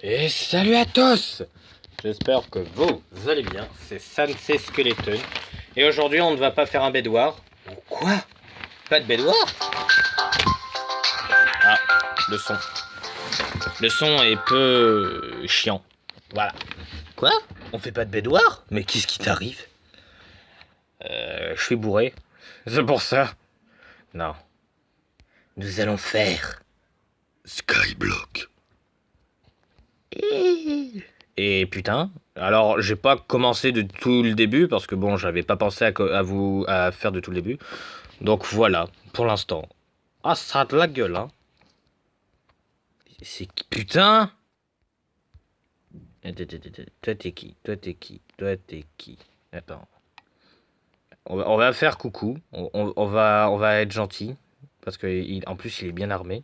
Et salut à tous. J'espère que vous allez bien, c'est Sansé Skeleton. Et aujourd'hui on ne va pas faire un bédouard. Quoi? Pas de bédouard? Ah, le son. Le son est peu chiant. Voilà. Quoi? On fait pas de bédouard? Mais qu'est-ce qui t'arrive? Je suis bourré. C'est pour ça. Non. Nous allons faire Skyblock. Et putain, alors j'ai pas commencé de tout le début parce que bon, j'avais pas pensé à faire de tout le début. Donc voilà, pour l'instant. Ah, ça a de la gueule, hein. C'est qui? Putain. Toi t'es qui? Toi t'es qui? Toi t'es qui? Attends. On va faire coucou. On va être gentil parce que en plus il est bien armé.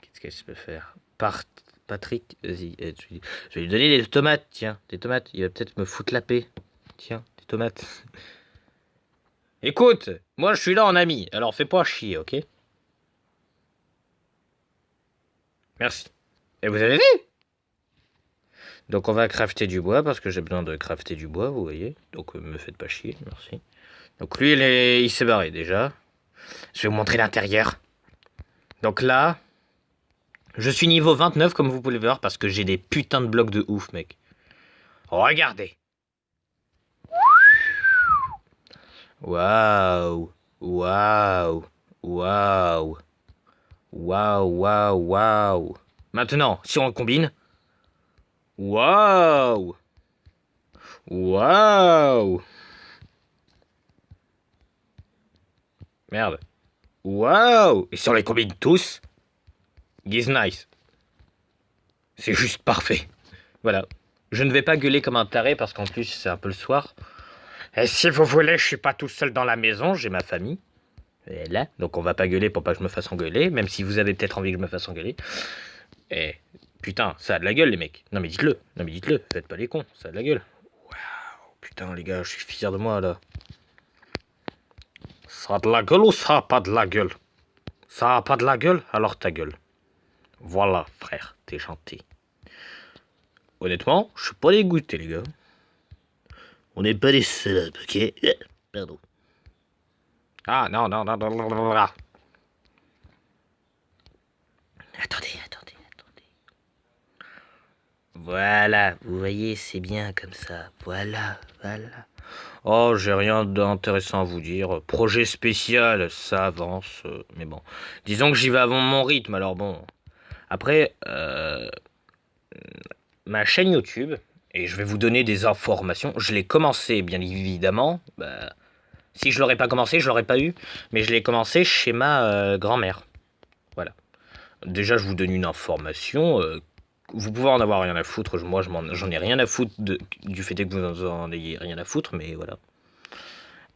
Qu'est-ce que je peux faire? Patrick, vas-y, je vais lui donner des tomates, tiens, des tomates. Il va peut-être me foutre la paix. Tiens, des tomates. Écoute, moi je suis là en ami, alors fais pas chier, ok? Merci. Et vous avez vu? Donc on va crafter du bois, parce que j'ai besoin de crafter du bois, vous voyez. Donc me faites pas chier, merci. Donc lui, il s'est barré déjà. Je vais vous montrer l'intérieur. Donc là, je suis niveau 29, comme vous pouvez le voir, parce que j'ai des putains de blocs de ouf, mec. Regardez. Waouh. Waouh. Waouh. Waouh, waouh, waouh. Maintenant, si on combine... Waouh. Waouh. Merde. Waouh. Et si on les combine tous, Giz nice. C'est juste parfait. Voilà. Je ne vais pas gueuler comme un taré parce qu'en plus c'est un peu le soir. Et si vous voulez, je suis pas tout seul dans la maison, j'ai ma famille. Et là, donc on va pas gueuler pour pas que je me fasse engueuler, même si vous avez peut-être envie que je me fasse engueuler. Et putain, ça a de la gueule les mecs. Non mais dites-le, non mais dites-le, faites pas les cons, ça a de la gueule. Waouh, putain les gars, je suis fier de moi là. Ça a de la gueule ou ça a pas de la gueule? Ça a pas de la gueule, alors ta gueule. Voilà, frère, t'es gentil. Honnêtement, je suis pas dégoûté, les gars. On n'est pas les seuls, ok? Pardon. Ah, non, non, non, non, non, non, non. Attendez, attendez, attendez. Voilà, vous voyez, c'est bien comme ça. Voilà, voilà. Oh, j'ai rien d'intéressant à vous dire. Projet spécial, ça avance. Mais bon, disons que j'y vais avant mon rythme, alors bon. Après, ma chaîne YouTube, et je vais vous donner des informations. Je l'ai commencé, bien évidemment. Bah, si je l'aurais pas commencé, je l'aurais pas eu. Mais je l'ai commencé chez ma grand-mère. Voilà. Déjà, je vous donne une information. Vous pouvez en avoir rien à foutre. Moi, j'en ai rien à foutre du fait que vous en ayez rien à foutre. Mais voilà.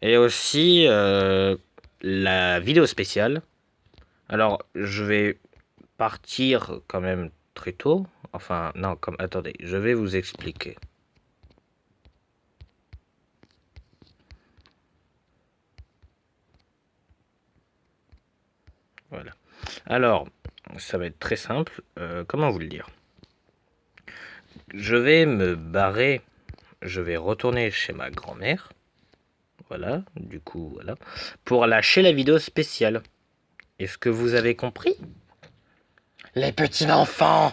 Et aussi, la vidéo spéciale. Alors, je vais partir quand même très tôt. Enfin, non, attendez, je vais vous expliquer. Voilà. Alors, ça va être très simple. Comment vous le dire? Je vais me barrer. Je vais retourner chez ma grand-mère. Voilà, du coup, voilà. Pour lâcher la vidéo spéciale. Est-ce que vous avez compris? Les petits enfants!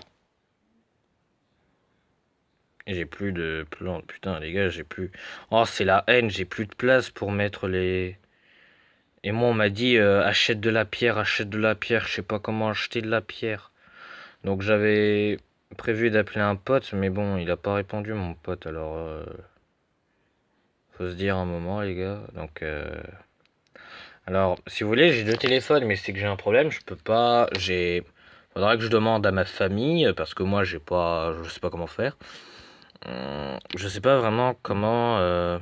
J'ai plus de plantes. Putain, les gars, j'ai plus... Oh, c'est la haine. J'ai plus de place pour mettre les... Et moi, on m'a dit, achète de la pierre, achète de la pierre. Je sais pas comment acheter de la pierre. Donc, j'avais prévu d'appeler un pote, mais bon, il a pas répondu, mon pote. Alors, faut se dire un moment, les gars. Donc, alors, si vous voulez, j'ai deux téléphones, mais c'est que j'ai un problème. Je peux pas... Faudra que je demande à ma famille, parce que moi, j'ai pas... Je sais pas comment faire. Je sais pas vraiment comment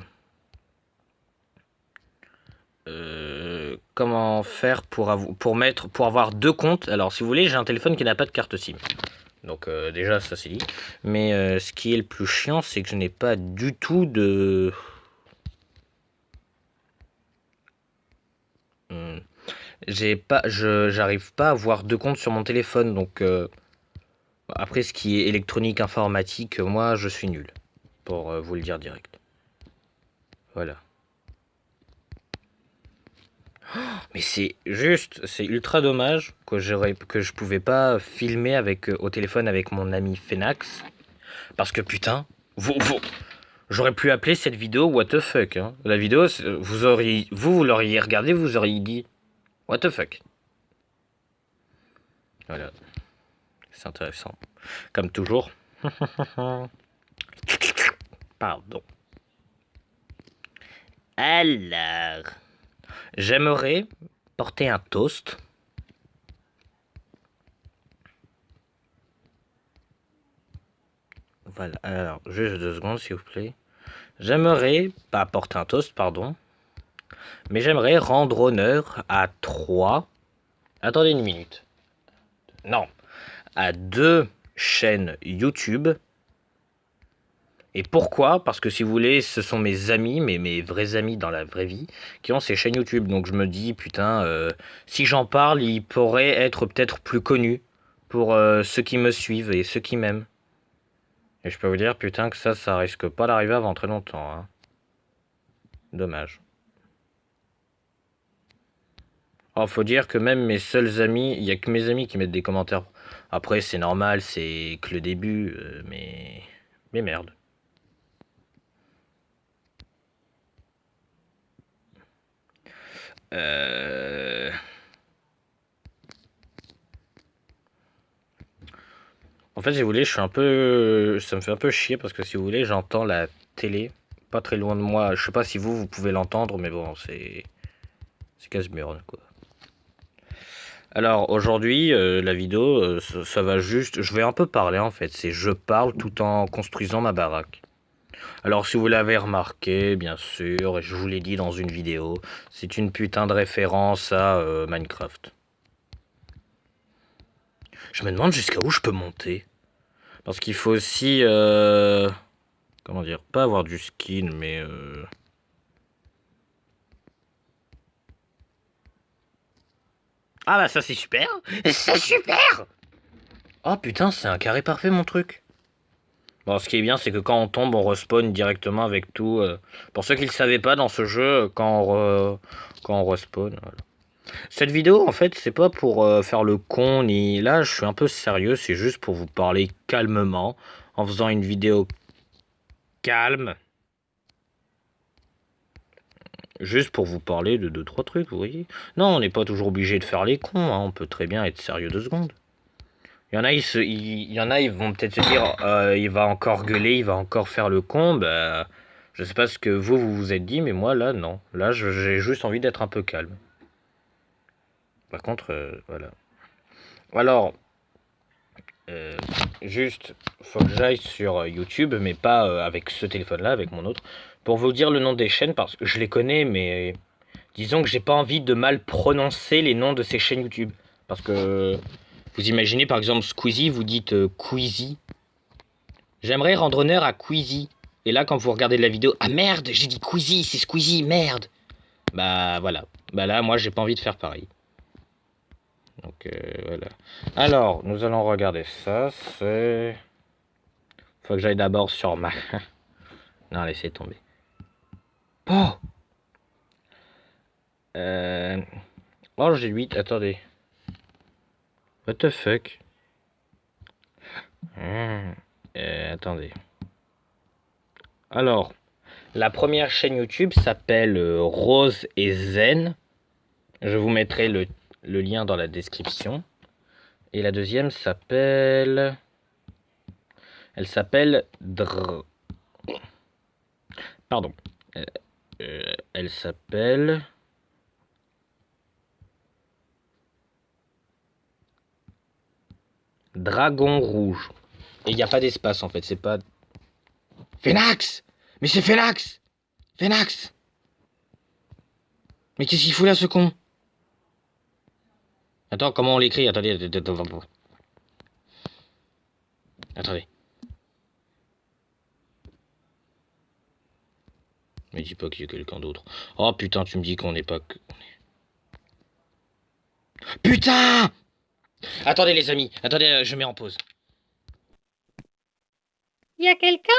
faire pour avoir deux comptes. Alors si vous voulez, j'ai un téléphone qui n'a pas de carte SIM. Donc déjà ça c'est dit. Mais ce qui est le plus chiant, c'est que je n'ai pas du tout de... j'arrive pas à avoir deux comptes sur mon téléphone, donc après ce qui est électronique, informatique, moi je suis nul, pour vous le dire direct. Voilà. Mais c'est ultra dommage que je pouvais pas filmer avec au téléphone avec mon ami Fenax, parce que putain, j'aurais pu appeler cette vidéo What the fuck. Hein. La vidéo, vous l'auriez regardé, vous auriez dit What the fuck. Voilà, c'est intéressant. Comme toujours. Pardon. Alors, j'aimerais porter un toast. Voilà, alors, juste 2 secondes, s'il vous plaît. J'aimerais, pas porter un toast, pardon, mais j'aimerais rendre honneur à 3. Attendez une minute. Non, à 2 chaînes YouTube. Et pourquoi? Parce que si vous voulez, ce sont mes amis, mes vrais amis dans la vraie vie, qui ont ces chaînes YouTube. Donc je me dis, putain, si j'en parle, ils pourraient être peut-être plus connus pour ceux qui me suivent et ceux qui m'aiment. Et je peux vous dire, putain, que ça risque pas d'arriver avant très longtemps. Hein. Dommage. Alors, faut dire que même mes seuls amis, il y a que mes amis qui mettent des commentaires. Après, c'est normal, c'est que le début, mais merde. Euh... En fait, si vous voulez, je suis un peu, ça me fait un peu chier parce que si vous voulez, j'entends la télé pas très loin de moi. Je sais pas si vous pouvez l'entendre, mais bon, c'est casse-mur quoi. Alors aujourd'hui, la vidéo, ça va juste, je vais un peu parler en fait. C'est je parle tout en construisant ma baraque. Alors si vous l'avez remarqué, bien sûr, et je vous l'ai dit dans une vidéo, c'est une putain de référence à Minecraft. Je me demande jusqu'à où je peux monter. Parce qu'il faut aussi, comment dire, pas avoir du skin, mais... Ah bah ça c'est super. C'est super. Oh putain, c'est un carré parfait mon truc. Bon, ce qui est bien, c'est que quand on tombe, on respawn directement avec tout. Pour ceux qui ne le savaient pas, dans ce jeu, quand on respawn, voilà. Cette vidéo, en fait, c'est pas pour faire le con, ni là, je suis un peu sérieux, c'est juste pour vous parler calmement, en faisant une vidéo calme, juste pour vous parler de 2-3 trucs, vous voyez. Non, on n'est pas toujours obligé de faire les cons, hein, on peut très bien être sérieux 2 secondes. Il y en a, il y en a, ils vont peut-être se dire, il va encore gueuler, il va encore faire le con. Bah, je sais pas ce que vous vous êtes dit, mais moi là, non. Là, j'ai juste envie d'être un peu calme. Par contre, voilà. Alors, euh, juste, faut que j'aille sur YouTube, mais pas avec ce téléphone-là, avec mon autre, pour vous dire le nom des chaînes, parce que je les connais, mais disons que j'ai pas envie de mal prononcer les noms de ces chaînes YouTube. Parce que vous imaginez par exemple Squeezie, vous dites Queasy. J'aimerais rendre honneur à Queasy. Et là, quand vous regardez la vidéo, ah merde, j'ai dit Queasy, c'est Squeezie, merde. Bah voilà. Bah là, moi, j'ai pas envie de faire pareil. Donc voilà. Alors, nous allons regarder ça. C'est. Faut que j'aille d'abord sur ma. Non, laissez tomber. Oh Oh, j'ai 8. Attendez. What the fuck attendez. Alors, la première chaîne YouTube s'appelle Rose et Zen. Je vous mettrai le lien dans la description. Et la deuxième s'appelle... Elle s'appelle Pardon. Elle s'appelle... Dragon Rouge. Et il n'y a pas d'espace en fait, c'est pas... Fenax. Mais c'est Fenax. Fenax. Mais qu'est-ce qu'il fout là ce con? Attends, comment on l'écrit? Attendez, attendez. Mais dis pas qu'il y a quelqu'un d'autre. Oh putain, tu me dis qu'on n'est pas que... Putain! Attendez les amis, attendez, je mets en pause. Y a quelqu'un?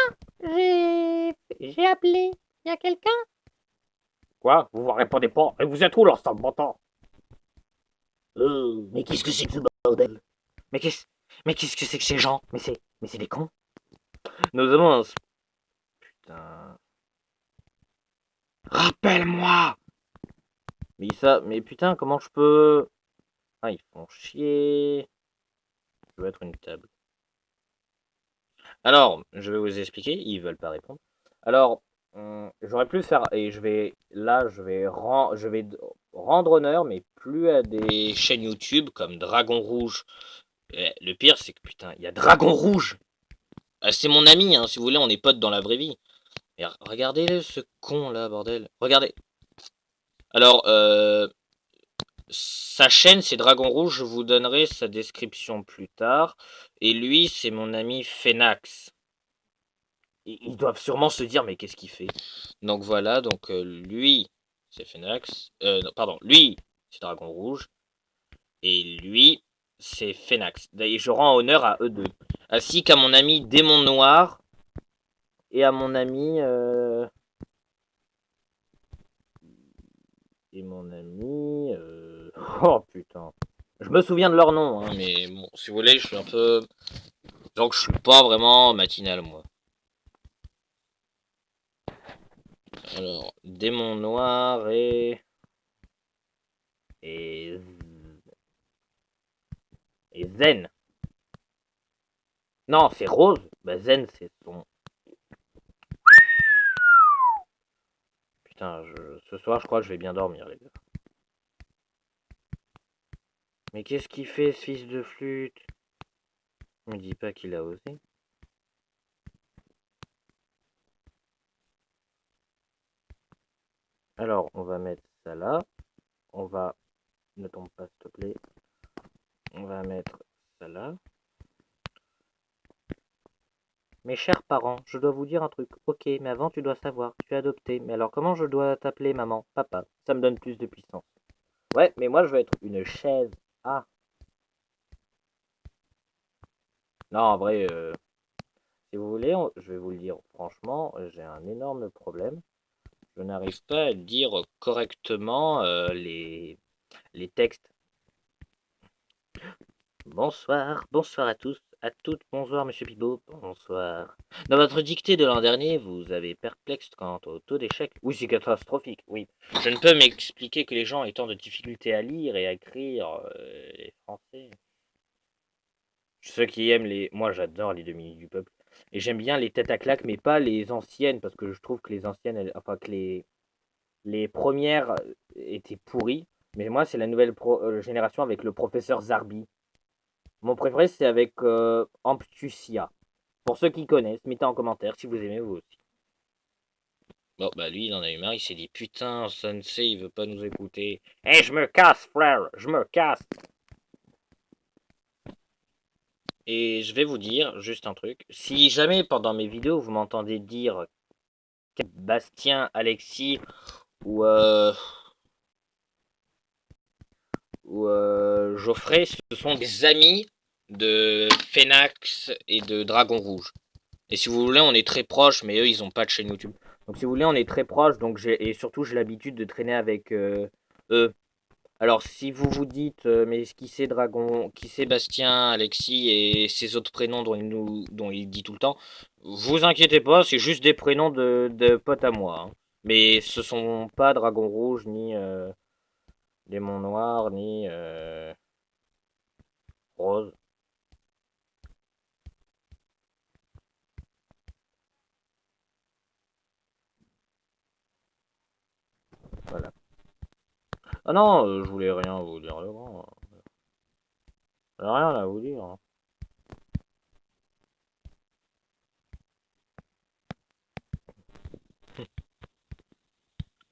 J'ai appelé. Y a quelqu'un? Quoi? Vous vous répondez pas? Et vous êtes où l'ensemble mentant? Mais qu'est-ce que c'est que ce bordel? Mais qu'est-ce mais qu'est-ce que c'est que ces gens? Mais c'est des cons. Nous avons un... Putain... Rappelle-moi! Mais putain, comment je peux... Ah, ils font chier. Je veux être une table. Alors, je vais vous expliquer, ils veulent pas répondre. Alors, j'aurais pu le faire, et je vais rendre honneur, mais plus à des chaînes YouTube comme Dragon Rouge. Et le pire, c'est que putain, il y a Dragon Rouge. C'est mon ami, hein, si vous voulez, on est potes dans la vraie vie. Et regardez ce con là, bordel. Regardez. Alors, sa chaîne, c'est Dragon Rouge, je vous donnerai sa description plus tard. Et lui, c'est mon ami Phénax. Ils doivent sûrement se dire, mais qu'est-ce qu'il fait? Donc voilà, donc lui, c'est Phénax. Non, pardon, lui, c'est Dragon Rouge. Et lui, c'est Phénax. Et je rends honneur à eux deux. Ainsi qu'à mon ami Démon Noir. Et à mon ami... Et mon ami... Oh putain. Je me souviens de leur nom, hein, mais bon, si vous voulez, je suis un peu... Donc je suis pas vraiment matinal, moi. Alors, Démon Noir et... Et Zen. Non, c'est Rose. Bah, Zen, c'est son... Putain, ce soir, je crois que je vais bien dormir, les gars. Mais qu'est-ce qu'il fait, ce fils de flûte? Me dis pas qu'il a osé. Alors, on va mettre ça là. On va... Ne tombe pas, s'il te plaît. On va mettre ça là. Mes chers parents, je dois vous dire un truc. Ok, mais avant tu dois savoir, tu es adopté. Mais alors comment je dois t'appeler maman? Papa. Ça me donne plus de puissance. Ouais, mais moi je veux être une chaise. Ah. Non, en vrai, si vous voulez, je vais vous le dire franchement, j'ai un énorme problème. Je n'arrive pas à dire correctement les textes. Bonsoir, bonsoir à tous, à toutes, bonsoir Monsieur Pibot, bonsoir. Dans votre dictée de l'an dernier, vous avez perplexe quant au taux d'échec. Oui, c'est catastrophique, oui. Je ne peux m'expliquer que les gens aient tant de difficultés à lire et à écrire les Français. Ceux qui aiment les... Moi, j'adore les 2 minutes du peuple. Et j'aime bien les têtes à claque, mais pas les anciennes, parce que je trouve que les anciennes, enfin que les premières étaient pourries. Mais moi, c'est la nouvelle génération avec le professeur Zarbi. Mon préféré, c'est avec Amptucia. Pour ceux qui connaissent, mettez en commentaire si vous aimez vous aussi. Bon, bah lui, il en a eu marre, il s'est dit putain, Sensei, il veut pas nous écouter. Eh, je me casse, frère, je me casse. Et je vais vous dire juste un truc. Si jamais pendant mes vidéos vous m'entendez dire Bastien, Alexis ou Geoffrey, ce sont des amis de Phénax et de Dragon Rouge. Et si vous voulez, on est très proches, mais eux, ils ont pas de chaîne YouTube. Donc si vous voulez, on est très proches, donc et surtout j'ai l'habitude de traîner avec eux. Alors si vous vous dites, mais qui c'est Dragon, qui c'est Bastien, Alexis et ces autres prénoms dont il dit tout le temps, vous inquiétez pas, c'est juste des prénoms de potes à moi. Hein. Mais ce sont pas Dragon Rouge, ni Démon Noir, ni Rose. Voilà. Ah non, je voulais rien vous dire le grand. Rien à vous dire. Hein.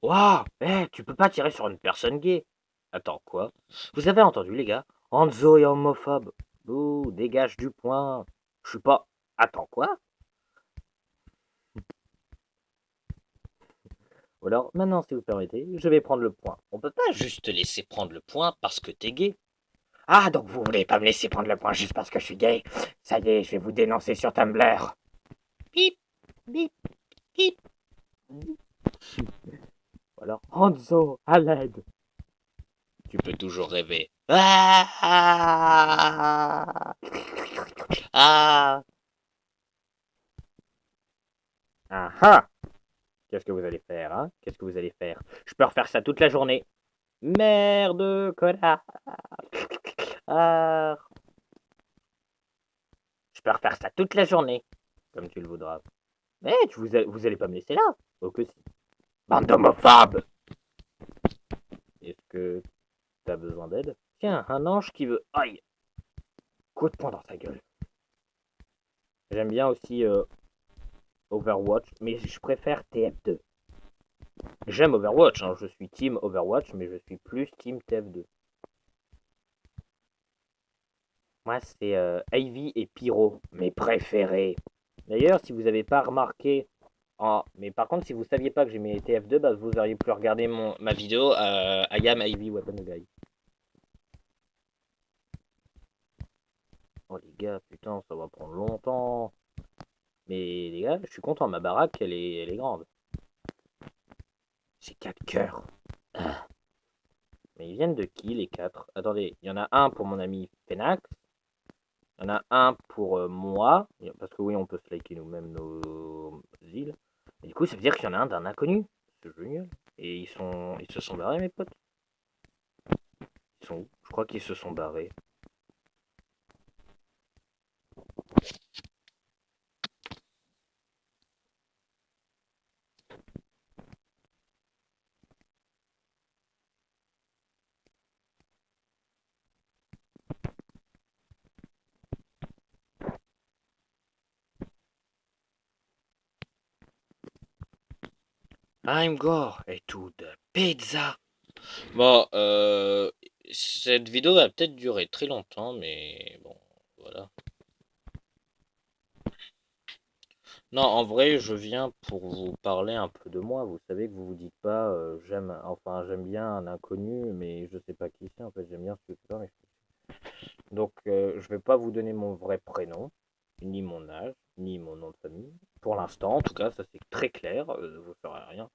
Waouh, tu peux pas tirer sur une personne gay. Attends, quoi? Vous avez entendu, les gars? Hanzo est homophobe. Bouh, dégage du point. Je suis pas... Attends, quoi? Ou alors, maintenant, si vous permettez, je vais prendre le point. On peut pas juste te laisser prendre le point parce que t'es gay. Ah, donc vous voulez pas me laisser prendre le point juste parce que je suis gay? Ça y est, je vais vous dénoncer sur Tumblr. Bip, bip, bip. Ou alors, Hanzo, à l'aide. Tu peux toujours rêver. Ah, ah, ah. Ah ah. Qu'est-ce que vous allez faire, hein? Qu'est-ce que vous allez faire? Je peux refaire ça toute la journée. Merde, connard. Ah. Je peux refaire ça toute la journée, comme tu le voudras. Mais vous allez pas me laisser là. Oh que si. Bande d'homophobes. Est-ce que t'as besoin d'aide? Tiens, un ange qui veut... Aïe. Coup de poing dans sa gueule. J'aime bien aussi Overwatch, mais je préfère TF2. J'aime Overwatch, hein, je suis team Overwatch, mais je suis plus team TF2. Moi, c'est Ivy et Pyro, mes préférés. D'ailleurs, si vous n'avez pas remarqué... mais par contre, si vous saviez pas que j'aimais TF2, bah, vous auriez pu regarder ma vidéo I am Ivy Weapon Guy. Oh les gars, putain, ça va prendre longtemps. Mais les gars, je suis content, ma baraque, elle est grande. J'ai 4 cœurs. Ah. Mais ils viennent de qui les 4? Attendez, il y en a un pour mon ami Fenax. Il y en a un pour moi. Parce que oui, on peut se liker nous-mêmes nos îles. Et du coup, ça veut dire qu'il y en a un d'un inconnu. C'est génial. Et ils se sont barrés, mes potes. Ils sont où? Je crois qu'ils se sont barrés. I'm go et tout de pizza. Bon, cette vidéo va peut-être durer très longtemps, mais bon, voilà. Non, en vrai, je viens pour vous parler un peu de moi. Vous savez que vous vous dites pas, j'aime bien un inconnu, mais je sais pas qui c'est. En fait, j'aime bien ce que c'est. Donc, je vais pas vous donner mon vrai prénom, ni mon âge, ni mon nom de famille. Pour l'instant, en tout cas, ça c'est très clair. Vous ferez rien.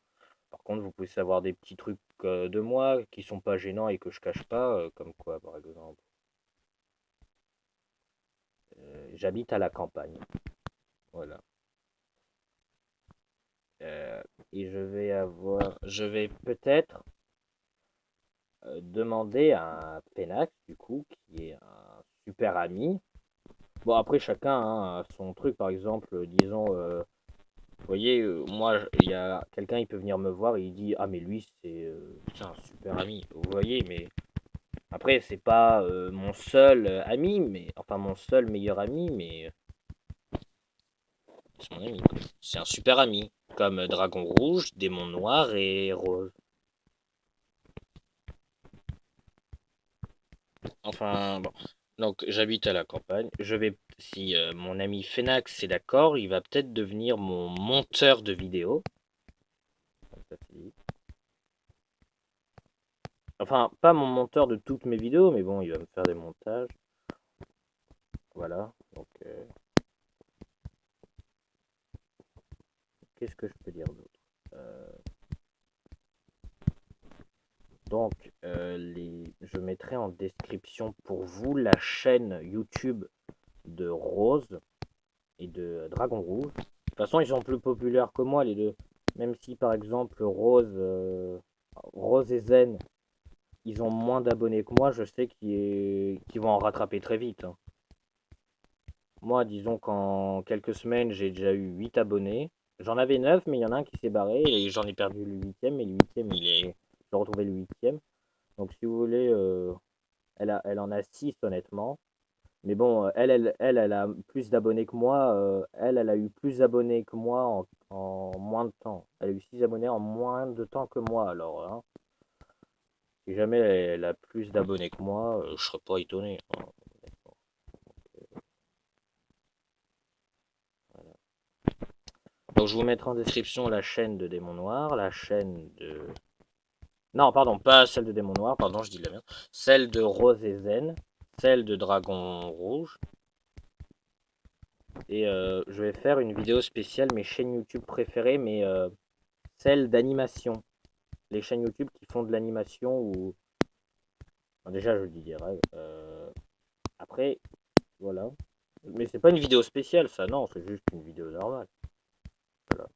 Par contre, vous pouvez savoir des petits trucs de moi qui sont pas gênants et que je cache pas, comme quoi, par exemple, j'habite à la campagne. Voilà. Euh, et je vais peut-être demander à Penax, du coup, qui est un super ami. Bon, après, chacun hein, a son truc, par exemple, disons, vous voyez, moi, il y a quelqu'un, il peut venir me voir et il dit, ah, mais lui, c'est un super ami. Vous voyez, mais après, c'est pas mon seul ami, mais enfin, mon seul meilleur ami, mais c'est mon ami, quoi. C'est un super ami, comme Dragon Rouge, Démon Noir et Rose. Enfin, bon. Donc, j'habite à la campagne. Si mon ami Fenax est d'accord, il va peut-être devenir mon monteur de vidéos. Enfin, pas mon monteur de toutes mes vidéos, mais bon, il va me faire des montages. Voilà. Donc, qu'est-ce que je peux dire d'autre? Donc, je mettrai en description pour vous la chaîne YouTube de Rose et de Dragon Rouge. De toute façon, ils sont plus populaires que moi, les deux. Même si, par exemple, Rose et Zen, ils ont moins d'abonnés que moi, je sais qu'ils vont en rattraper très vite, hein. Moi, disons qu'en quelques semaines, j'ai déjà eu 8 abonnés. J'en avais 9, mais il y en a un qui s'est barré et j'en ai perdu le huitième. Et le huitième, j'ai retrouvé le huitième. Donc, si vous voulez, elle en a 6 honnêtement. Mais bon, elle a plus d'abonnés que moi. Elle a eu plus d'abonnés que moi en moins de temps. Elle a eu 6 abonnés en moins de temps que moi. Alors, hein, si jamais elle a plus d'abonnés que moi, je serais pas étonné, hein. Voilà. Donc, je vous mettrai en description la chaîne de Démon Noir, la chaîne de... Non, pardon, pas celle de Démon Noir, pardon, je dis de la merde. Celle de Rose et Zen. celle de Dragon Rouge. Et je vais faire une vidéo spéciale mes chaînes YouTube préférées, mais celles d'animation. Les chaînes YouTube qui font de l'animation ou... Enfin, déjà, je dis des règles. Après, voilà. Mais c'est pas une vidéo spéciale, ça, non, c'est juste une vidéo normale. Voilà.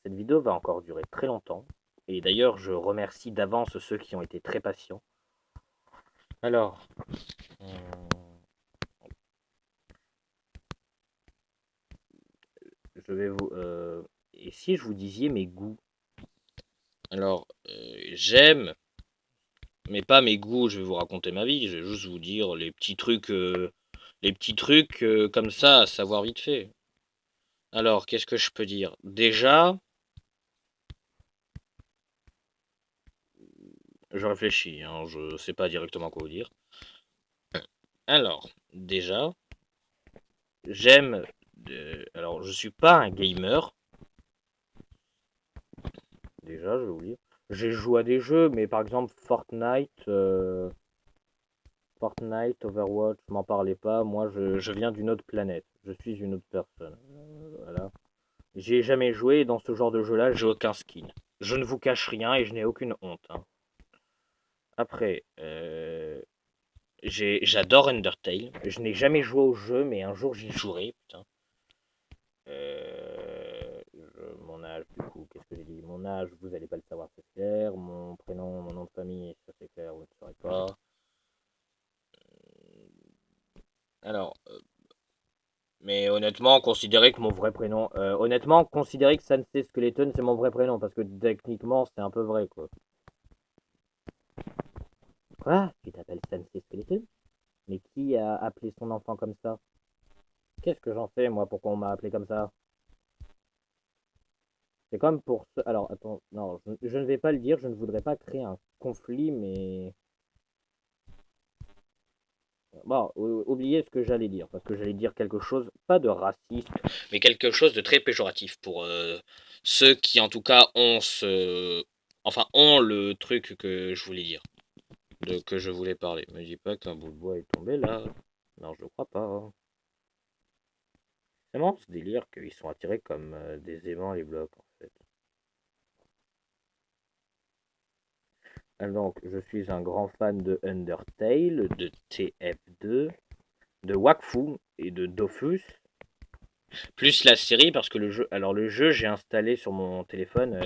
Cette vidéo va encore durer très longtemps. Et d'ailleurs, je remercie d'avance ceux qui ont été très patients. Alors, je vais vous... et si je vous disiez mes goûts? Alors, j'aime, mais pas mes goûts, je vais vous raconter ma vie, je vais juste vous dire les petits trucs comme ça, à savoir vite fait. Alors, qu'est-ce que je peux dire? Déjà, je réfléchis, hein, je sais pas directement quoi vous dire. Alors, déjà, j'aime... alors, je suis pas un gamer. Déjà, je vais vous dire. J'ai joué à des jeux, mais par exemple, Fortnite, Overwatch, m'en parlez pas. Moi, je viens d'une autre planète. Je suis une autre personne. Voilà. J'ai jamais joué et dans ce genre de jeu-là, j'ai aucun skin. Je ne vous cache rien et je n'ai aucune honte, hein. Après, j'adore Undertale. Je n'ai jamais joué au jeu, mais un jour j'y jouerai, putain. Mon âge, du coup, qu'est-ce que j'ai dit? Mon âge, vous allez pas le savoir, c'est clair. Mon prénom, mon nom de famille, ça c'est clair, vous ne saurez pas. Alors, mais honnêtement, considérez que mon vrai prénom. Honnêtement, considérez que Sansei Skeleton, c'est mon vrai prénom, parce que techniquement, c'est un peu vrai, quoi. Quoi? Tu t'appelles Sansei Skeleton? Mais qui a appelé son enfant comme ça? Qu'est-ce que j'en sais, moi, pourquoi on m'a appelé comme ça? C'est comme pour ce... Alors, attends, non, je ne vais pas le dire, je ne voudrais pas créer un conflit, mais... Bon, oubliez ce que j'allais dire, parce que j'allais dire quelque chose, pas de raciste, mais quelque chose de très péjoratif pour ceux qui, en tout cas, Enfin, ont le truc que je voulais dire, que je voulais parler. Me dis pas qu'un bout de bois est tombé là. Non, je crois pas, hein. C'est marrant ce délire qu'ils sont attirés comme des aimants les blocs, en fait. Donc, je suis un grand fan de Undertale, de TF2, de Wakfu et de Dofus. Plus la série parce que le jeu, alors le jeu j'ai installé sur mon téléphone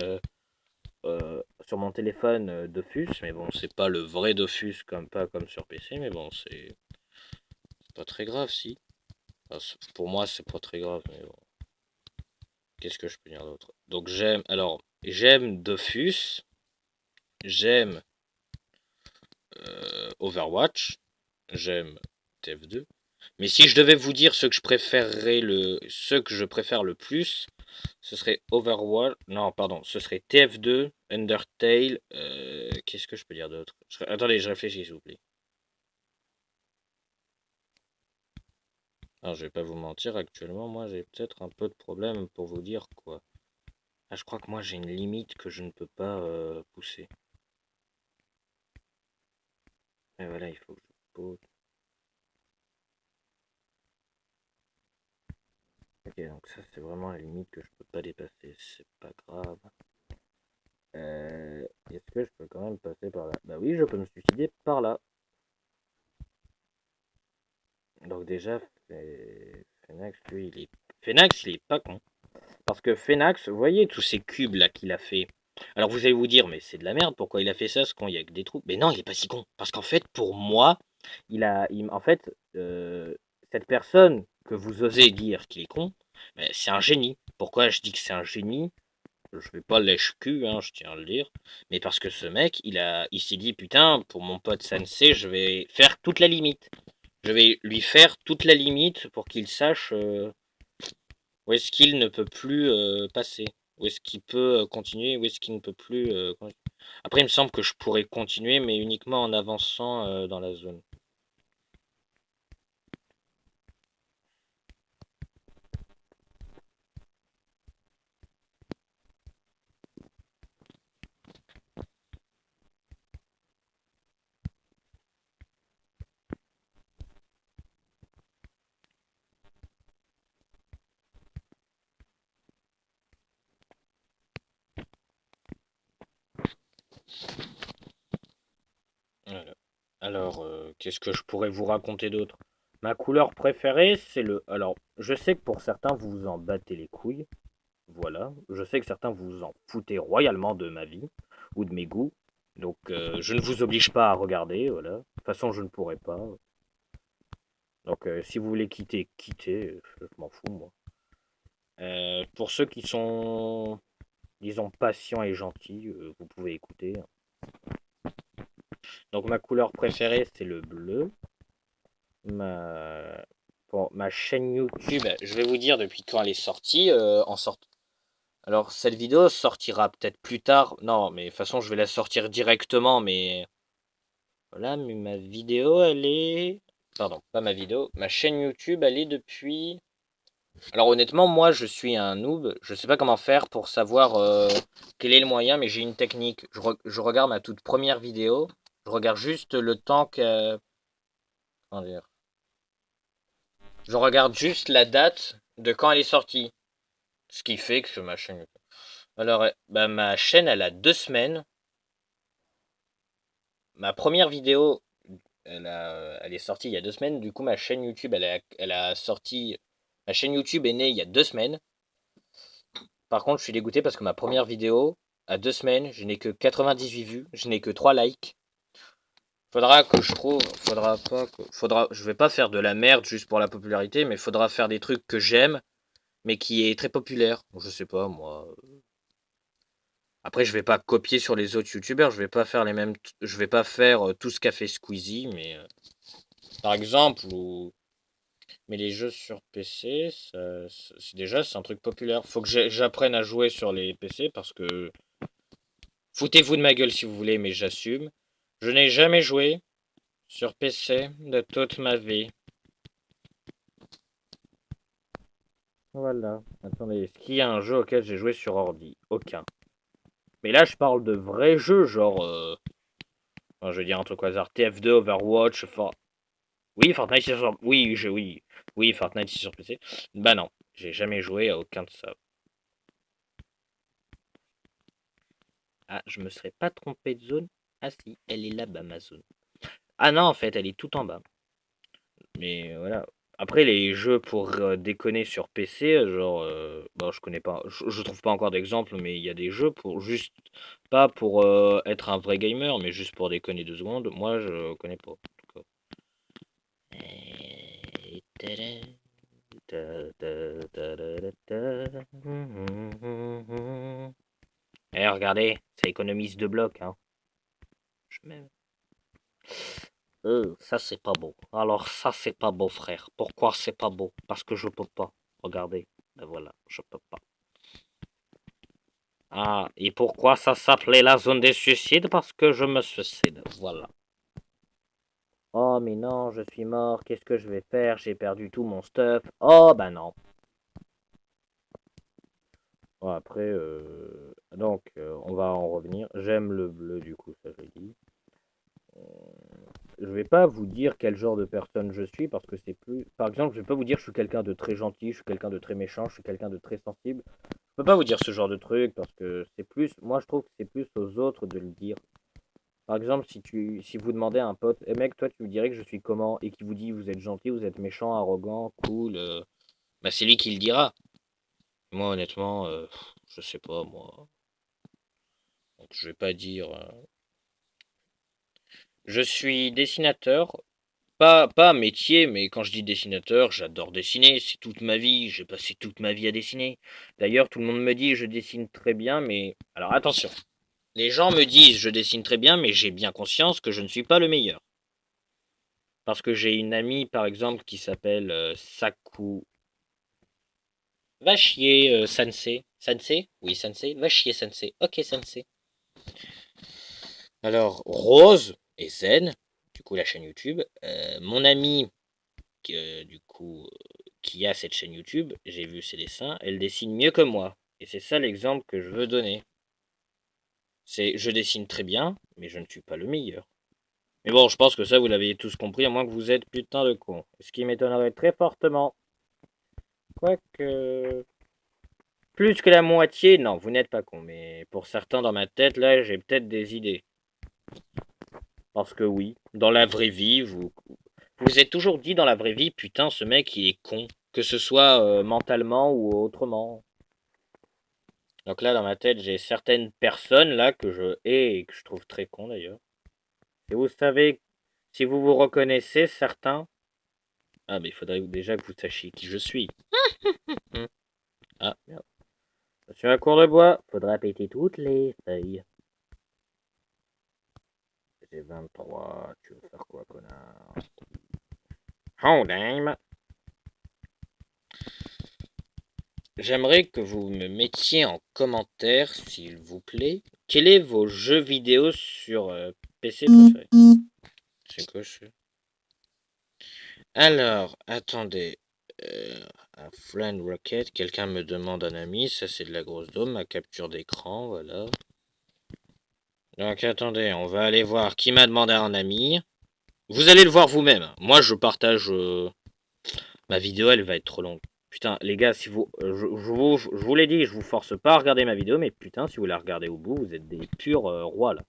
Dofus, mais bon c'est pas le vrai Dofus pas comme sur PC, mais bon c'est pas très grave si. Enfin, pour moi c'est pas très grave, mais bon. Qu'est-ce que je peux dire d'autre? Donc j'aime Dofus, j'aime Overwatch, j'aime TF2. Mais si je devais vous dire ce que je préfère le plus, ce serait Overwatch. Non, pardon, ce serait TF2, Undertale. Qu'est-ce que je peux dire d'autre? Attendez, je réfléchis, s'il vous plaît. Alors, je vais pas vous mentir, actuellement, moi, j'ai peut-être un peu de problème pour vous dire quoi. Ah, je crois que moi, j'ai une limite que je ne peux pas pousser. Et voilà, il faut que je pose. Ok, donc ça, c'est vraiment la limite que je peux pas dépasser. C'est pas grave. Est-ce que je peux quand même passer par là? Bah oui, je peux me suicider par là. Donc déjà, Phénax, lui, Phénax, il est pas con. Parce que Phénax, vous voyez tous ces cubes là qu'il a fait. Alors vous allez vous dire, mais c'est de la merde, pourquoi il a fait ça, ce con, il y a que des trous. Mais non, il est pas si con. Parce qu'en fait, pour moi, en fait, cette personne que vous osez dire qu'il est con, ben, c'est un génie. Pourquoi je dis que c'est un génie? Je vais pas lèche-cul, hein, je tiens à le dire. Mais parce que ce mec, il s'est dit, putain, pour mon pote Sensei, je vais faire toute la limite. Je vais lui faire toute la limite pour qu'il sache où est-ce qu'il ne peut plus passer. Où est-ce qu'il peut continuer, où est-ce qu'il ne peut plus... Après, il me semble que je pourrais continuer, mais uniquement en avançant dans la zone. Voilà. Alors, qu'est-ce que je pourrais vous raconter d'autre? Ma couleur préférée, c'est le... Alors, je sais que pour certains, vous vous en battez les couilles. Voilà. Je sais que certains vous en foutez royalement de ma vie ou de mes goûts. Donc, je ne vous oblige pas à regarder, voilà. De toute façon, je ne pourrais pas. Donc, si vous voulez quitter, quittez. Je m'en fous, moi. Pour ceux qui sont, disons, patients et gentils, vous pouvez écouter. Donc, ma couleur préférée, c'est le bleu. Ma... Pour ma chaîne YouTube, je vais vous dire depuis quand elle est sortie. Alors, cette vidéo sortira peut-être plus tard. Non, mais de toute façon, je vais la sortir directement. Mais voilà, mais ma vidéo, elle est... Pardon, pas ma vidéo. Ma chaîne YouTube, elle est depuis... Alors honnêtement, moi, je suis un noob. Je sais pas comment faire pour savoir quel est le moyen, mais j'ai une technique. Je regarde ma toute première vidéo. Je regarde juste le temps que... Comment dire? Je regarde juste la date de quand elle est sortie. Ce qui fait que ma chaîne... Alors, bah, ma chaîne, elle a 2 semaines. Ma première vidéo, elle est sortie il y a 2 semaines. Du coup, ma chaîne YouTube, elle a sorti... Ma chaîne YouTube est née il y a 2 semaines. Par contre, je suis dégoûté parce que ma première vidéo, à 2 semaines, je n'ai que 98 vues, je n'ai que 3 likes. Faudra que je trouve, faudra pas que, je vais pas faire de la merde juste pour la popularité, mais faudra faire des trucs que j'aime, mais qui est très populaire. Je sais pas, moi. Après, je vais pas copier sur les autres youtubeurs, je vais pas faire les mêmes, je vais pas faire tout ce qu'a fait Squeezie, mais par exemple, mais les jeux sur PC, c'est un truc populaire. Faut que j'apprenne à jouer sur les PC parce que foutez-vous de ma gueule si vous voulez, mais j'assume. Je n'ai jamais joué sur PC de toute ma vie. Voilà. Attendez, est-ce qu'il y a un jeu auquel j'ai joué sur ordi? Aucun. Mais là, je parle de vrais jeux, genre... enfin, je vais dire un truc au hasard. TF2, Overwatch, Oui, Fortnite, c'est sur... Oui, oui. Oui, Fortnite, c'est sur PC. Bah non, j'ai jamais joué à aucun de ça. Ah, je me serais pas trompé de zone. Ah si, elle est là-bas, ma zone. Ah non, en fait, elle est tout en bas. Mais voilà. Après, les jeux pour déconner sur PC, genre, bon, je connais pas, je trouve pas encore d'exemple, mais il y a des jeux pour juste, pas pour être un vrai gamer, mais juste pour déconner 2 secondes. Moi, je connais pas. En tout cas. Eh, regardez, ça économise 2 blocs, hein. Je m'aime. Ça c'est pas beau. Alors ça c'est pas beau frère. Pourquoi c'est pas beau? Parce que je peux pas. Regardez. Ben voilà, je peux pas. Ah, et pourquoi ça s'appelait la zone des suicides? Parce que je me suicide. Voilà. Oh mais non, je suis mort. Qu'est-ce que je vais faire? J'ai perdu tout mon stuff. Oh ben non. Bon, après, donc on va en revenir. J'aime le bleu du coup, ça je le dis. Je vais pas vous dire quel genre de personne je suis parce que c'est plus. Par exemple, je vais pas vous dire je suis quelqu'un de très gentil, je suis quelqu'un de très méchant, je suis quelqu'un de très sensible. Je peux pas vous dire ce genre de truc parce que c'est plus. Moi, je trouve que c'est plus aux autres de le dire. Par exemple, si vous demandez à un pote, eh mec, toi, tu me dirais que je suis comment et qu'il vous dit vous êtes gentil, vous êtes méchant, arrogant, cool, bah c'est lui qui le dira. Moi, honnêtement, je sais pas moi. Donc, je vais pas dire. Je suis dessinateur. Pas métier, mais quand je dis dessinateur, j'adore dessiner, c'est toute ma vie, j'ai passé toute ma vie à dessiner. D'ailleurs, tout le monde me dit je dessine très bien, mais... Alors attention, les gens me disent je dessine très bien, mais j'ai bien conscience que je ne suis pas le meilleur. Parce que j'ai une amie, par exemple, qui s'appelle Saku... Va chier, Sensei. Sensei? Oui, Sensei. Va chier, Sensei. Ok, Sensei. Alors, Rose et Zen, du coup la chaîne YouTube. Mon ami du coup, qui a cette chaîne YouTube, j'ai vu ses dessins, elle dessine mieux que moi. Et c'est ça l'exemple que je veux donner. C'est je dessine très bien, mais je ne suis pas le meilleur. Mais bon, je pense que ça, vous l'avez tous compris, à moins que vous êtes putain de con. Ce qui m'étonnerait très fortement. Quoique... Plus que la moitié, non, vous n'êtes pas con, mais pour certains dans ma tête, là, j'ai peut-être des idées. Parce que oui, dans la vraie vie, vous êtes toujours dit dans la vraie vie, putain, ce mec, il est con. Que ce soit mentalement ou autrement. Donc là, dans ma tête, j'ai certaines personnes, là, que je hais et que je trouve très con, d'ailleurs. Et vous savez, si vous vous reconnaissez, certains... Ah, mais il faudrait déjà que vous sachiez qui je suis. Ah, merde. Je suis un cours de bois. Faudra péter toutes les feuilles. J'ai 23. Tu veux faire quoi, connard? Oh, damn. J'aimerais que vous me mettiez en commentaire, s'il vous plaît, quel est vos jeux vidéo sur PC préférés. C'est quoi ce... Alors, attendez. Un Friend Rocket, quelqu'un me demande un ami, ça c'est de la grosse dôme, ma capture d'écran, voilà. Donc attendez, on va aller voir qui m'a demandé un ami. Vous allez le voir vous-même. Moi je partage... ma vidéo elle va être trop longue. Putain les gars, si vous... je vous l'ai dit, je vous force pas à regarder ma vidéo, mais putain si vous la regardez au bout, vous êtes des purs rois là.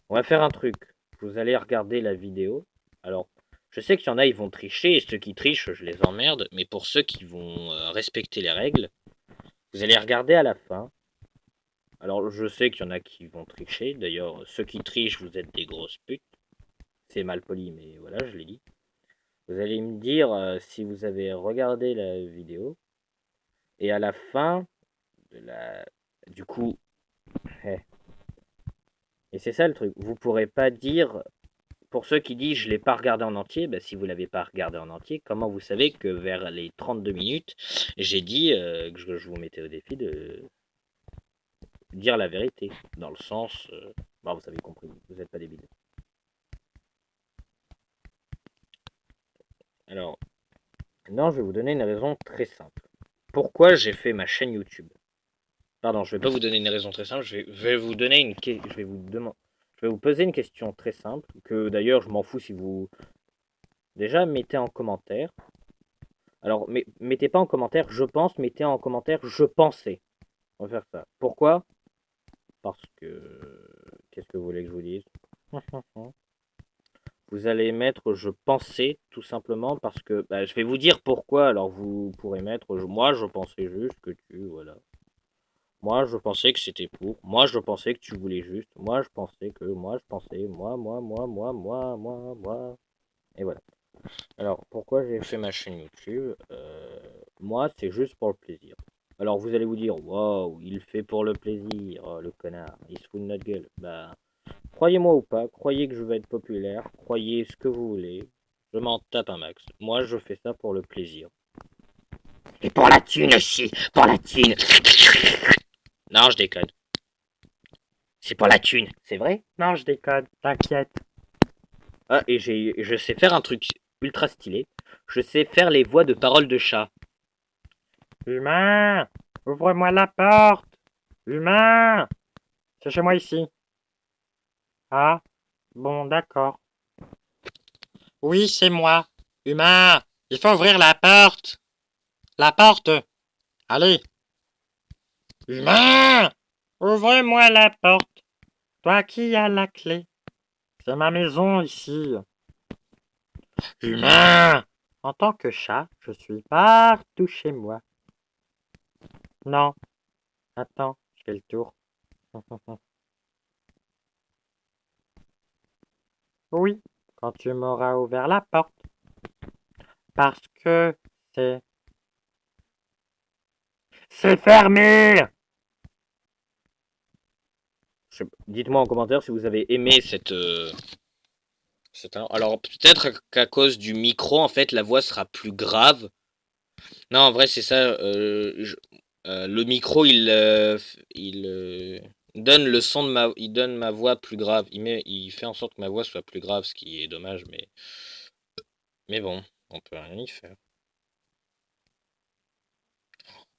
On va faire un truc. Vous allez regarder la vidéo. Alors, je sais qu'il y en a, ils vont tricher, et ceux qui trichent, je les emmerde. Mais pour ceux qui vont respecter les règles, vous allez regarder à la fin. Alors, je sais qu'il y en a qui vont tricher. D'ailleurs, ceux qui trichent, vous êtes des grosses putes. C'est mal poli, mais voilà, je l'ai dit. Vous allez me dire si vous avez regardé la vidéo. Et à la fin, du coup... Et c'est ça le truc. Vous pourrez pas dire... Pour ceux qui disent je ne l'ai pas regardé en entier, bah, si vous ne l'avez pas regardé en entier, comment vous savez que vers les 32 minutes, j'ai dit que je vous mettais au défi de dire la vérité. Dans le sens... bon, vous avez compris, vous n'êtes pas débile. Alors, maintenant je vais vous donner une raison très simple. Pourquoi j'ai fait ma chaîne YouTube? Pardon, je ne vais pas vous donner une raison très simple, je vais vous donner une... Je vais vous poser une question très simple, que d'ailleurs je m'en fous si vous... Déjà, mettez en commentaire. Alors, mettez pas en commentaire je pense, mettez en commentaire je pensais. On va faire ça. Pourquoi? Parce que... Qu'est-ce que vous voulez que je vous dise? Vous allez mettre je pensais, tout simplement, parce que... Bah, je vais vous dire pourquoi, alors vous pourrez mettre... Moi, je pensais juste que tu... Voilà. Moi, je pensais que c'était pour. Moi, je pensais que tu voulais juste. Moi, je pensais que... Moi, je pensais... Moi. Et voilà. Alors, pourquoi j'ai fait ma chaîne YouTube? Moi, c'est juste pour le plaisir. Alors, vous allez vous dire, waouh, il fait pour le plaisir, oh, le connard, il se fout de notre gueule. Bah, croyez-moi ou pas, croyez que je vais être populaire, croyez ce que vous voulez, je m'en tape un max. Moi, je fais ça pour le plaisir. Et pour la thune aussi, pour la thune. Non, je déconne. C'est pour la thune, c'est vrai? Non, je déconne, t'inquiète. Ah, et je sais faire un truc ultra stylé. Je sais faire les voix de paroles de chat. Humain, ouvre-moi la porte. Humain, c'est chez moi ici. Ah, bon, d'accord. Oui, c'est moi. Humain, il faut ouvrir la porte. La porte. Allez. Humain, ouvre-moi la porte. Toi qui as la clé. C'est ma maison ici. Humain, en tant que chat, je suis partout chez moi. Non, attends, je fais le tour. Oui, quand tu m'auras ouvert la porte. Parce que c'est fermé. Dites-moi en commentaire si vous avez aimé cette... Alors peut-être qu'à cause du micro, en fait, la voix sera plus grave. Non, en vrai, c'est ça. Le micro, il donne le son de il donne ma voix plus grave. Il fait en sorte que ma voix soit plus grave, ce qui est dommage, mais bon, on peut rien y faire.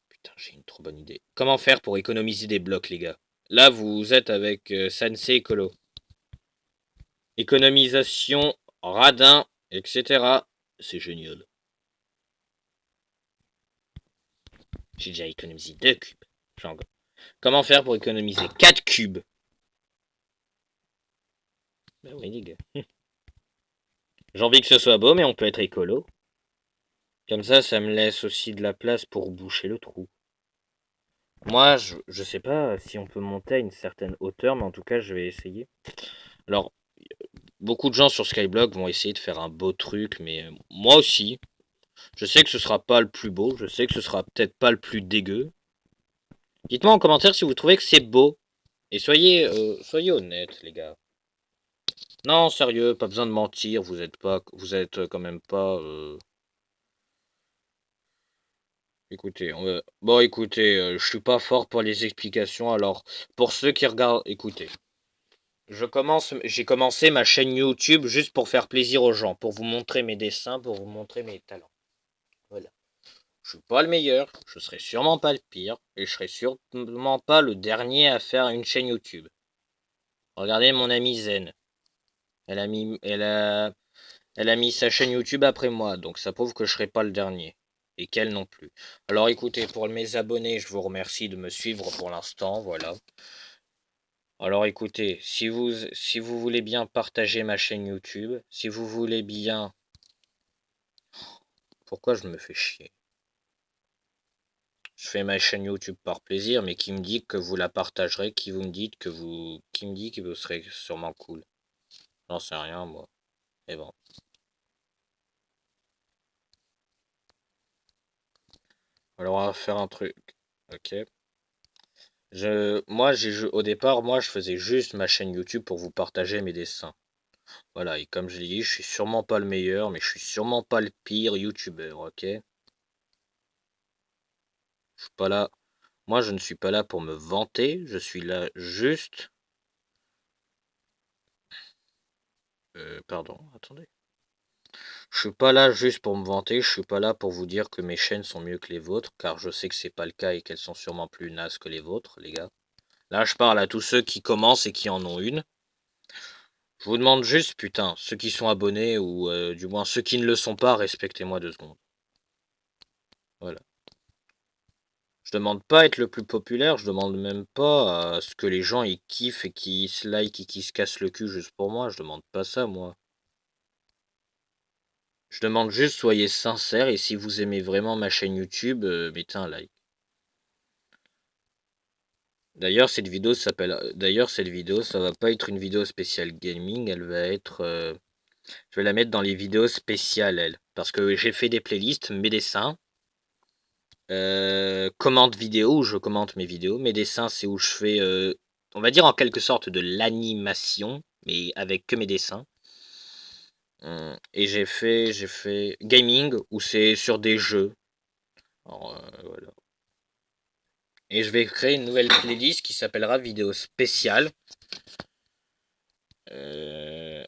Putain, j'ai une trop bonne idée. Comment faire pour économiser des blocs, les gars? Là, vous êtes avec Sensei Écolo. Économisation, radin, etc. C'est génial. J'ai déjà économisé 2 cubes. Comment faire pour économiser 4 cubes? Bah oui, les gars. J'ai envie que ce soit beau, mais on peut être écolo. Comme ça me laisse aussi de la place pour boucher le trou. Moi, je sais pas si on peut monter à une certaine hauteur, mais en tout cas, je vais essayer. Alors, beaucoup de gens sur Skyblock vont essayer de faire un beau truc, mais moi aussi. Je sais que ce sera pas le plus beau, je sais que ce sera peut-être pas le plus dégueu. Dites-moi en commentaire si vous trouvez que c'est beau. Et soyez honnêtes, les gars. Non, sérieux, pas besoin de mentir, vous êtes quand même pas... Écoutez, bon, écoutez, je suis pas fort pour les explications, alors, pour ceux qui regardent, écoutez. J'ai commencé ma chaîne YouTube juste pour faire plaisir aux gens, pour vous montrer mes dessins, pour vous montrer mes talents. Voilà. Je suis pas le meilleur, je serai sûrement pas le pire, et je serai sûrement pas le dernier à faire une chaîne YouTube. Regardez mon amie Zen. Elle a mis sa chaîne YouTube après moi, donc ça prouve que je serai pas le dernier. Et qu'elle non plus. Alors écoutez, pour mes abonnés, je vous remercie de me suivre pour l'instant, voilà. Alors écoutez, si vous voulez bien partager ma chaîne YouTube, si vous voulez bien... Pourquoi je me fais chier? Je fais ma chaîne YouTube par plaisir, mais qui me dit que vous la partagerez, qui vous me dites que vous... Qui me dit que vous serez sûrement cool. J'en sais rien, moi. Mais bon. Alors on va faire un truc. Ok. Au départ, moi, je faisais juste ma chaîne YouTube pour vous partager mes dessins. Voilà, et comme je l'ai dit, je suis sûrement pas le meilleur, mais je suis sûrement pas le pire YouTuber, ok? Je suis pas là. Moi, je ne suis pas là pour me vanter, je suis là juste... pardon, attendez. Je suis pas là juste pour me vanter, je suis pas là pour vous dire que mes chaînes sont mieux que les vôtres, car je sais que c'est pas le cas et qu'elles sont sûrement plus nazes que les vôtres, les gars. Là, je parle à tous ceux qui commencent et qui en ont une. Je vous demande juste, putain, ceux qui sont abonnés ou du moins ceux qui ne le sont pas, respectez-moi 2 secondes. Voilà. Je demande pas à être le plus populaire, je demande même pas à ce que les gens ils kiffent et qui se like et qui se cassent le cul juste pour moi. Je demande pas ça, moi. Je demande juste soyez sincères et si vous aimez vraiment ma chaîne YouTube, mettez un like. D'ailleurs, cette vidéo ça va pas être une vidéo spéciale gaming, elle va être... je vais la mettre dans les vidéos spéciales, elle. Parce que j'ai fait des playlists, mes dessins. Commente vidéo, où je commente mes vidéos. Mes dessins, c'est où je fais, on va dire en quelque sorte de l'animation, mais avec que mes dessins. Et j'ai fait gaming, où c'est sur des jeux. Alors, voilà. Et je vais créer une nouvelle playlist qui s'appellera vidéo spéciale.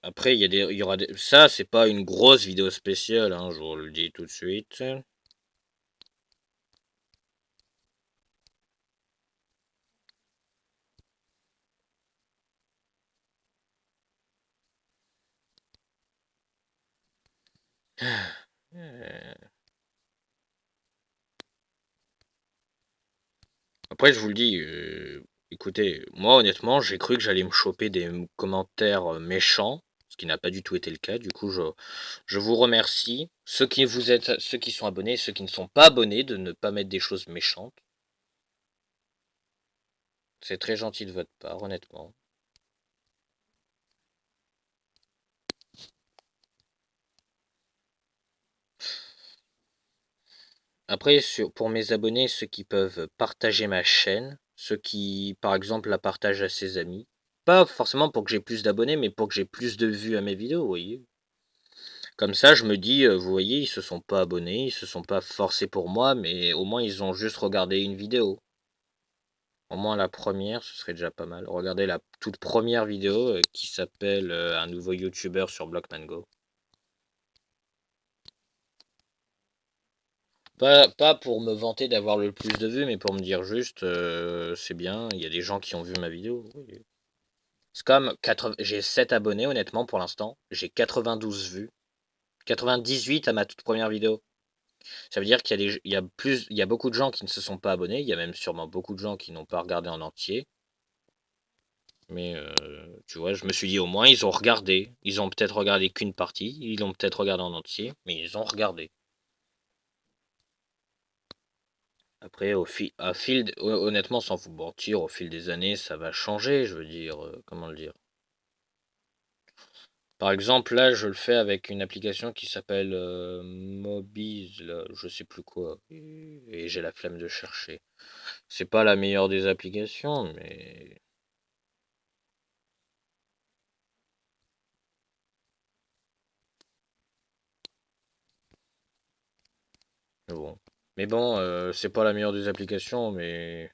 Après, il y aura des... Ça, c'est pas une grosse vidéo spéciale, hein, je vous le dis tout de suite. Après, je vous le dis, écoutez, moi honnêtement, j'ai cru que j'allais me choper des commentaires méchants, ce qui n'a pas du tout été le cas. Du coup, je vous remercie, ceux qui sont abonnés, ceux qui ne sont pas abonnés, de ne pas mettre des choses méchantes. C'est très gentil de votre part, honnêtement. Après, pour mes abonnés, ceux qui peuvent partager ma chaîne, ceux qui, par exemple, la partagent à ses amis, pas forcément pour que j'ai plus d'abonnés, mais pour que j'ai plus de vues à mes vidéos, vous voyez. Comme ça, je me dis, vous voyez, ils se sont pas abonnés, ils se sont pas forcés pour moi, mais au moins ils ont juste regardé une vidéo. Au moins la première, ce serait déjà pas mal. Regardez la toute première vidéo qui s'appelle un nouveau YouTuber sur Blockmango. Pas pour me vanter d'avoir le plus de vues, mais pour me dire juste, c'est bien, il y a des gens qui ont vu ma vidéo. Oui. C'est comme j'ai 7 abonnés honnêtement pour l'instant. J'ai 92 vues. 98 à ma toute première vidéo. Ça veut dire il y a beaucoup de gens qui ne se sont pas abonnés, il y a même sûrement beaucoup de gens qui n'ont pas regardé en entier. Mais tu vois, je me suis dit au moins ils ont regardé. Ils ont peut-être regardé qu'une partie, ils l'ont peut-être regardé en entier, mais ils ont regardé. Après, honnêtement, sans vous mentir, au fil des années, ça va changer, je veux dire, comment le dire. Par exemple, là, je le fais avec une application qui s'appelle Mobiz, là, je sais plus quoi, et j'ai la flemme de chercher. C'est pas la meilleure des applications, mais bon. Mais bon, c'est pas la meilleure des applications, mais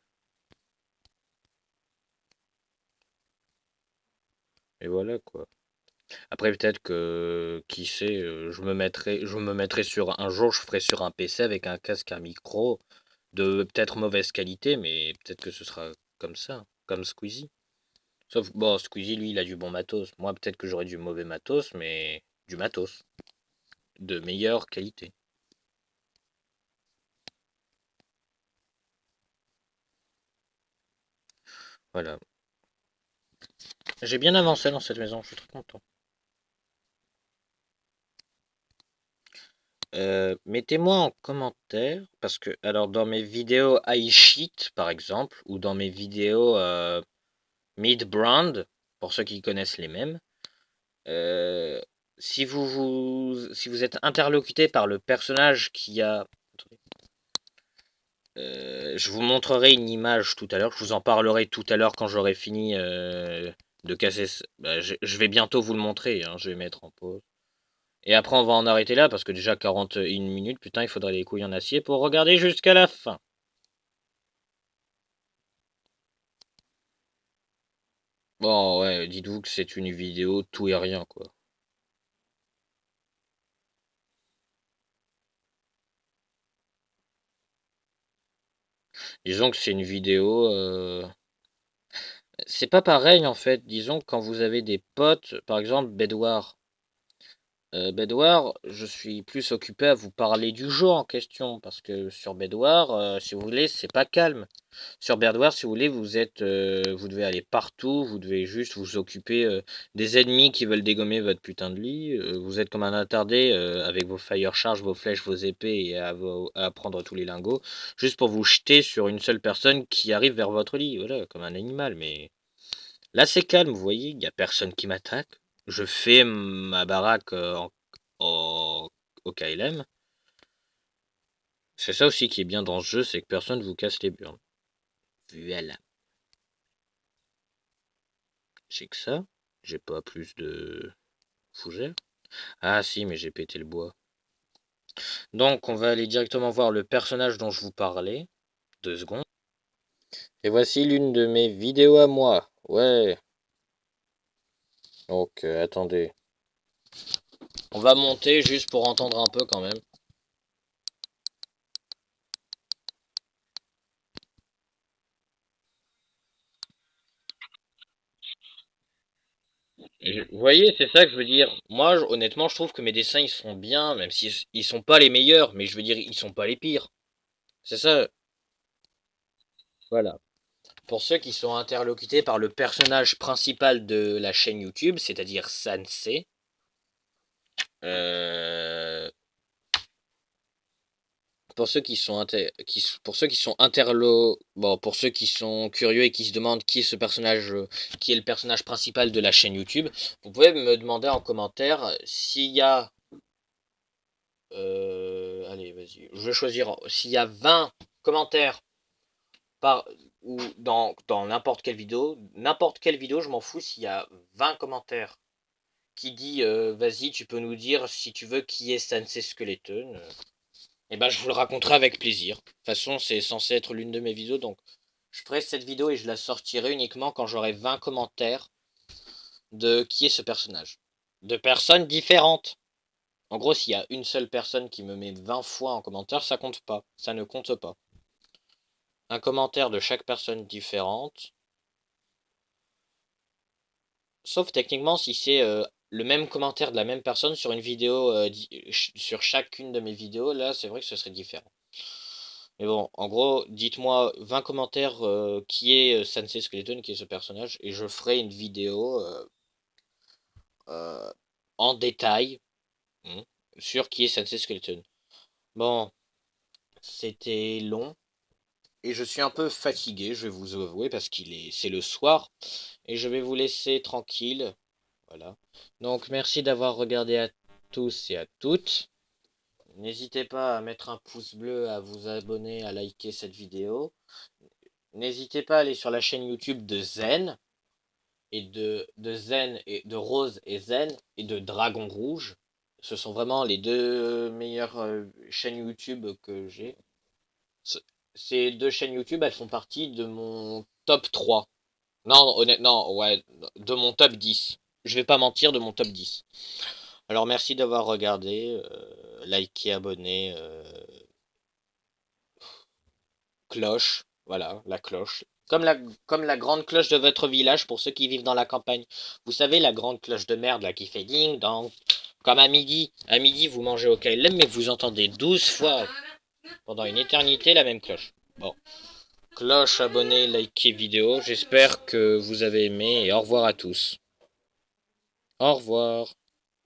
voilà quoi. Après, peut-être que, qui sait, je me mettrai sur, un jour, je ferai sur un PC avec un casque, un micro de peut-être mauvaise qualité, mais peut-être que ce sera comme ça, comme Squeezie. Sauf, bon, Squeezie, lui, il a du bon matos. Moi, peut-être que j'aurai du mauvais matos, mais du matos. De meilleure qualité. Voilà. J'ai bien avancé dans cette maison, je suis très content. Mettez-moi en commentaire, parce que, alors, dans mes vidéos iSheet, par exemple, ou dans mes vidéos Mid-Brand, pour ceux qui connaissent les mêmes, euh, si vous êtes interlocuté par le personnage qui a... je vous montrerai une image tout à l'heure, je vous en parlerai tout à l'heure quand j'aurai fini de casser... Bah, je vais bientôt vous le montrer, hein, je vais mettre en pause. Et après on va en arrêter là, parce que déjà 41 minutes, putain, il faudrait les couilles en acier pour regarder jusqu'à la fin. Bon, ouais, dites-vous que c'est une vidéo tout et rien, quoi. Disons que c'est une vidéo... C'est pas pareil, en fait. Disons que quand vous avez des potes, par exemple, Bedouard. Bedouard, je suis plus occupé à vous parler du jeu en question, parce que sur Bedouard, si vous voulez, c'est pas calme. Sur Bedouard, si vous voulez, vous devez aller partout, vous devez juste vous occuper des ennemis qui veulent dégommer votre putain de lit. Vous êtes comme un attardé avec vos fire charge, vos flèches, vos épées et à prendre tous les lingots, juste pour vous jeter sur une seule personne qui arrive vers votre lit, voilà, comme un animal. Mais là, c'est calme, vous voyez, il n'y a personne qui m'attaque. Je fais ma baraque au, au KLM. C'est ça aussi qui est bien dans ce jeu, c'est que personne vous casse les burnes. Voilà. J'ai que ça. J'ai pas plus de fougères. Ah si, mais j'ai pété le bois. Donc, on va aller directement voir le personnage dont je vous parlais. 2 secondes. Et voici l'une de mes vidéos à moi. Ouais. Donc, attendez. On va monter juste pour entendre un peu quand même. Vous voyez, c'est ça que je veux dire. Moi, honnêtement, je trouve que mes dessins, ils sont bien, même s'ils ils sont pas les meilleurs, mais je veux dire, ils sont pas les pires. C'est ça, voilà. Pour ceux qui sont interlocutés par le personnage principal de la chaîne YouTube, c'est-à-dire Sansei, euh, pour ceux qui sont bon, pour ceux qui sont curieux et qui se demandent qui est ce personnage, qui est le personnage principal de la chaîne YouTube, vous pouvez me demander en commentaire s'il y a allez, vas-y. Je vais choisir s'il y a 20 commentaires par ou dans n'importe quelle vidéo, je m'en fous s'il y a 20 commentaires qui dit vas-y, tu peux nous dire si tu veux qui est Sensei Skeleton. Et ben je vous le raconterai avec plaisir. De toute façon, c'est censé être l'une de mes vidéos, donc je ferai cette vidéo et je la sortirai uniquement quand j'aurai 20 commentaires de qui est ce personnage. De personnes différentes. En gros, s'il y a une seule personne qui me met 20 fois en commentaire, ça compte pas. Ça ne compte pas. Un commentaire de chaque personne différente. Sauf techniquement si c'est le même commentaire de la même personne sur une vidéo, sur chacune de mes vidéos, là, c'est vrai que ce serait différent. Mais bon, en gros, dites-moi 20 commentaires qui est Sensei Skeleton, qui est ce personnage, et je ferai une vidéo en détail hmm, sur qui est Sensei Skeleton. Bon, c'était long, et je suis un peu fatigué, je vais vous avouer, parce c'est le soir, et je vais vous laisser tranquille. Voilà. Donc merci d'avoir regardé à tous et à toutes. N'hésitez pas à mettre un pouce bleu, à vous abonner, à liker cette vidéo. N'hésitez pas à aller sur la chaîne YouTube de Zen et de Zen et de Rose et Zen et de Dragon Rouge. Ce sont vraiment les deux meilleures chaînes YouTube que j'ai. Ces deux chaînes YouTube, elles font partie de mon top 3. Non, honnêtement, ouais, de mon top 10. Je vais pas mentir, de mon top 10. Alors merci d'avoir regardé, likez, abonné, cloche, voilà, la cloche. Comme la grande cloche de votre village pour ceux qui vivent dans la campagne. Vous savez, la grande cloche de merde là qui fait ding dong. Comme à midi. À midi, vous mangez au KLM, mais vous entendez 12 fois pendant une éternité la même cloche. Bon. Cloche, abonné, likez vidéo. J'espère que vous avez aimé et au revoir à tous. Au revoir.